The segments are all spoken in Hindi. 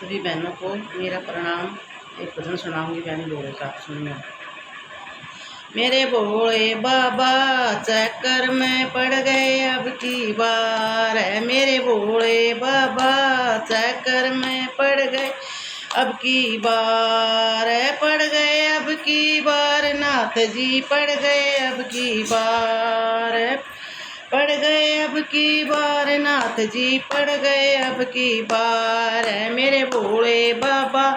सभी बहनों को मेरा प्रणाम। एक भजन सुनाऊंगी बहन भोले का, सुनना। मेरे भोले बाबा चक्कर में पड़ गए अब की बार है। मेरे भोले बाबा चक्कर में पड़ गए अब की बार है। पड़ गए अब की बार नाथ जी, पड़ गए अब की बार है। पड़ गए अब की बार नाथ जी, पड़ गए अब की बार है। मेरे भोले बाबा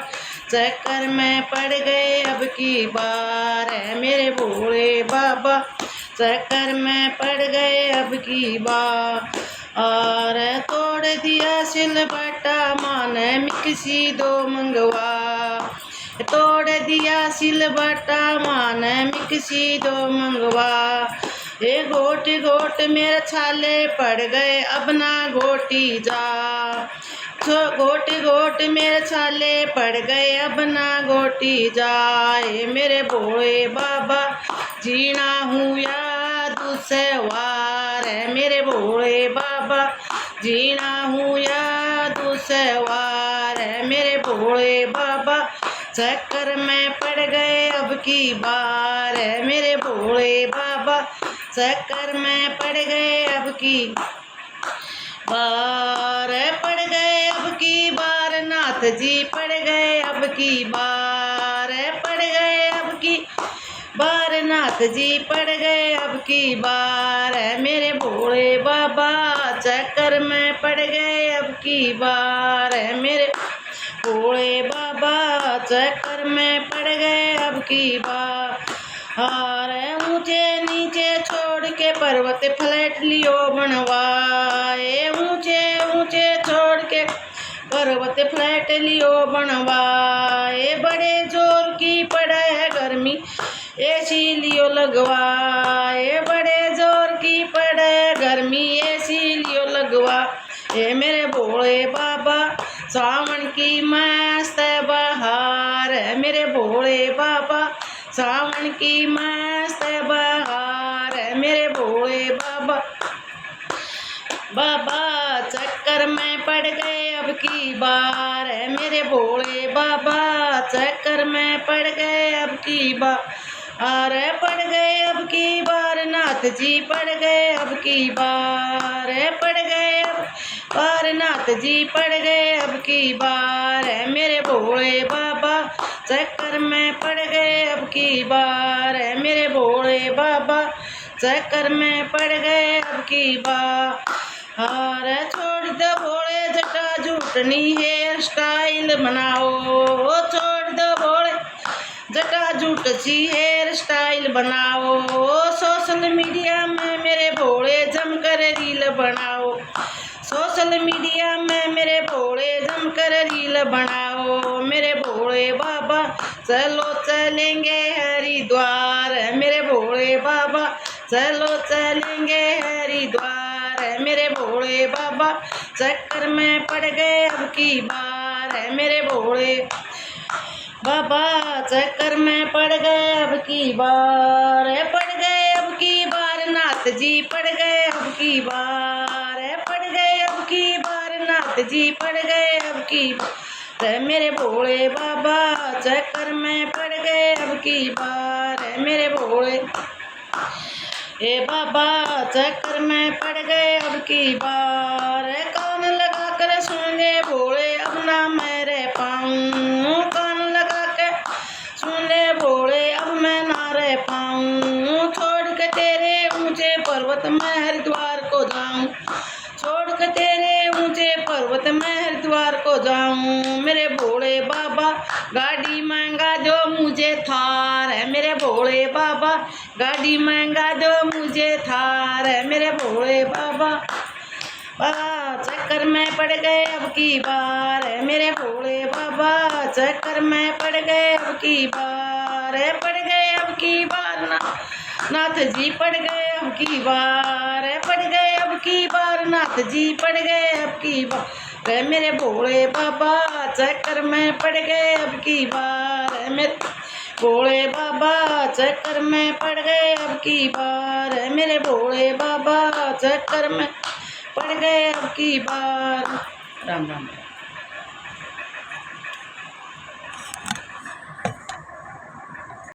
चक्कर में पड़ गए अब की बार है। मेरे भोले बाबा चक्कर में पड़ गए अब की बार और तोड़ दिया सिलबट्टा माने मिक्सी दो मंगवा। तोड़ दिया सिलबट्टा माने मिक्सी दो मंगवा। ये गोट गोट मेरे छाले पड़ गए अब ना गोटी जा। गोट गोट मेरे छाले पड़ गए अब ना गोटी जाए। मेरे भोले बाबा जीना हूँ याद सवार है। मेरे भोले बाबा जीना हूँ याद सवार है। मेरे भोले बाबा चक्कर में पड़ गए अब की बार है। मेरे भोले बाबा चक्कर में पड़ गए अब की बार। पड़ गए अब की बार नाथ जी, पड़ गए अब की बार। पड़ गए अब की बार नाथ जी, पड़ गए अब की बार। मेरे भोले बाबा चक्कर में पड़ गए अब की बार। मेरे भोले बाबा चक्कर में पड़ गए अब की बार। ऊंचे नीचे छोड़ के पर्वत फ्लैट लियो बनवाए। ऊंचे ऊंचे छोड़ के पर्वत फ्लैट लियो बनवाए। बड़े जोर की पड़ा है गर्मी एसी लियो लगवाए। बड़े जोर की पड़ा है गर्मी एसी लियो लगवा। ए मेरे भोले बाबा सावन की मस्त बहार है। मेरे भोले बाबा सावन की मस्त बहार है। मेरे भोले बाबा बाबा चक्कर में पड़ गए अब की बार है। मेरे भोले बाबा चक्कर में पड़ गए अब की बार। पड़ गए अब की बार नाथ जी, पड़ गए अब की बार। पड़ गए अब बार नाथ जी, पड़ गए अब की बार। मेरे भोले बाबा चक्कर में पड़ गए अब की बार। मेरे भोले बाबा चक्कर में पड़ गए अब की बार। छोड़ दो भोले जटा झूठनी हेयर स्टाइल बनाओ। छोड़ दो भोले जटा झूठ सी हेयर स्टाइल बनाओ। सोशल मीडिया में मेरे भोले जमकर रील बनाओ। सोशल मीडिया में मेरे भोले जमकर रील बनाओ। मेरे भोले बाबा चलो चलेंगे हरिद्वार। मेरे भोले बाबा चलो चलेंगे हरिद्वार। मेरे भोले बाबा चक्कर में पड़ गए अब की बार। मेरे भोले बाबा चक्कर में पड़ गए अब की बार। पड़ गए अब की बार नाथ जी, पड़ गए अब की बार। पड़ गए अब की बार नाथ जी, पड़ गए अब की बार। मेरे भोले बाबा चक्कर में पड़ गए अब की बार। मेरे भोले ए बाबा चक्कर में पड़ गए अब की बार। कान लगा कर सुन ले भोले अब ना मैं रह पाऊँ। कान लगा के सुन ले भोले अब मैं ना रह पाऊँ। छोड़ के तेरे ऊंचे पर्वत मैं हरिद्वार को जाऊँ। छोड़ के तेरे ऊंचे पर्वत मैं हरिद्वार को जाऊँ। मेरे भोले बाबा गाड़ी महंगा दो मुझे थार है। मेरे भोले बाबा गाड़ी महंगा दो मुझे थार है। मेरे भोले बाबा चक्कर में पड़ गए अब की बार। मेरे भोले बाबा चक्कर में पड़ गए अब की बार। पड़ गए अब की बार नाथ जी, पड़ गए अब की बार। पड़ गए अब की बार नाथ जी, पड़ गए अब की बार। मेरे भोले बाबा चक्कर में पड़ गए अब की बार। मेरे भोले बाबा चक्कर में पड़ गए अब की बार। मेरे भोले बाबा चक्कर में पड़ गए अब की बार। राम राम।